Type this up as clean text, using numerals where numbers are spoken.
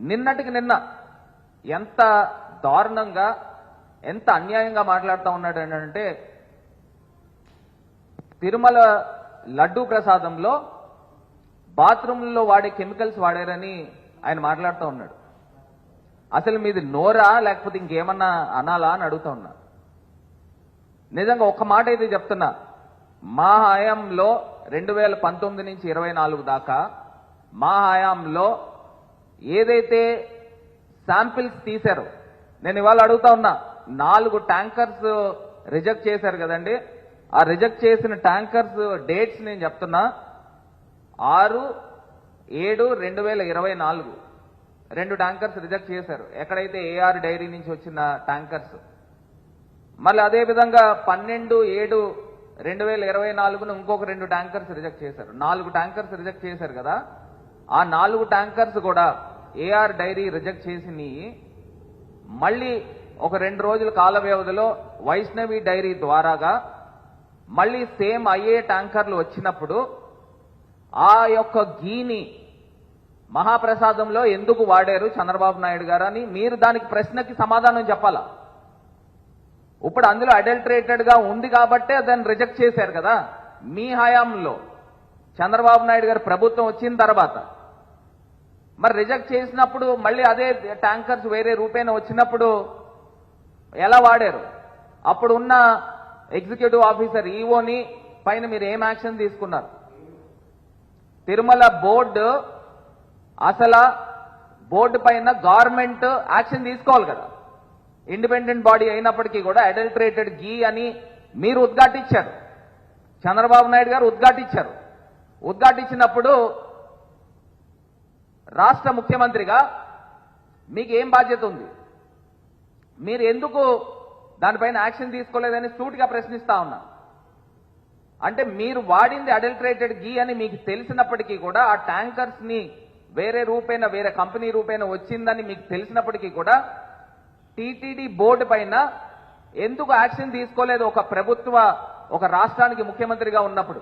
నిన్నటికి నిన్న ఎంత దారుణంగా ఎంత అన్యాయంగా మాట్లాడుతూ ఉన్నాడు అంటే తిరుమల లడ్డూ ప్రసాదంలో బాత్రూంలో వాడే కెమికల్స్ వాడారని ఆయన మాట్లాడుతూ ఉన్నాడు. అసలు మీది నోరా లేకపోతే ఇంకేమన్నా అనాలా అని అడుగుతా ఉన్నా. నిజంగా ఒక్క మాట అయితే చెప్తున్నా, మా హయాంలో 2019 నుంచి 24 దాకా మా హయాంలో ఏదైతే శాంపిల్స్ తీశారో, నేను ఇవాళ అడుగుతా ఉన్నా, 4 ట్యాంకర్స్ రిజెక్ట్ చేశారు కదండి. ఆ రిజెక్ట్ చేసిన ట్యాంకర్స్ డేట్స్ నేను చెప్తున్నా, 6/7/2024 2 ట్యాంకర్స్ రిజెక్ట్ చేశారు. ఎక్కడైతే ఏఆర్ డైరీ నుంచి వచ్చిన ట్యాంకర్స్. మళ్ళీ అదేవిధంగా 12/7/2024 ఇంకొక 2 ట్యాంకర్స్ రిజెక్ట్ చేశారు. 4 ట్యాంకర్స్ రిజెక్ట్ చేశారు కదా. ఆ 4 ట్యాంకర్స్ కూడా ఏఆర్ డైరీ రిజెక్ట్ చేసి మళ్ళీ ఒక 2 రోజుల కాల వ్యవధిలో వైష్ణవి డైరీ ద్వారాగా మళ్ళీ సేమ్ అయ్యే ట్యాంకర్లు వచ్చినప్పుడు ఆ యొక్క గీని మహాప్రసాదంలో ఎందుకు వాడారు చంద్రబాబు నాయుడు గారు అని మీరు దానికి ప్రశ్నకి సమాధానం చెప్పాలా. ఇప్పుడు అందులో అడల్టరేటెడ్ గా ఉంది కాబట్టే దాన్ని రిజెక్ట్ చేశారు కదా. మీ హయాంలో చంద్రబాబు నాయుడు గారు ప్రభుత్వం వచ్చిన తర్వాత మరి రిజెక్ట్ చేసినప్పుడు మళ్ళీ అదే ట్యాంకర్స్ వేరే రూపేణ వచ్చినప్పుడు ఎలా వాడారు? అప్పుడు ఉన్న ఎగ్జిక్యూటివ్ ఆఫీసర్ ఈఓని పైన మీరు ఏం యాక్షన్ తీసుకున్నారు? తిరుమల బోర్డు అసలు బోర్డు పైన గవర్నమెంట్ యాక్షన్ తీసుకోవాలి కదా. ఇండిపెండెంట్ బాడీ అయినప్పటికీ కూడా అడల్టరేటెడ్ గీ అని మీరు ఉద్ఘాటించారు, చంద్రబాబు నాయుడు గారు ఉద్ఘాటించారు. ఉద్ఘాటించినప్పుడు రాష్ట్ర ముఖ్యమంత్రిగా మీకు ఏం బాధ్యత ఉంది? మీరు ఎందుకు దానిపైన యాక్షన్ తీసుకోలేదని సూటిగా ప్రశ్నిస్తా ఉన్నా. అంటే మీరు వాడింది అడల్టరేటెడ్ గీ అని మీకు తెలిసినప్పటికీ కూడా ఆ ట్యాంకర్స్ ని వేరే రూపేణ వేరే కంపెనీ రూపేణ వచ్చిందని మీకు తెలిసినప్పటికీ కూడా టీటీడీ బోర్డు పైన ఎందుకు యాక్షన్ తీసుకోలేదు ఒక ప్రభుత్వ ఒక రాష్ట్రానికి ముఖ్యమంత్రిగా ఉన్నప్పుడు?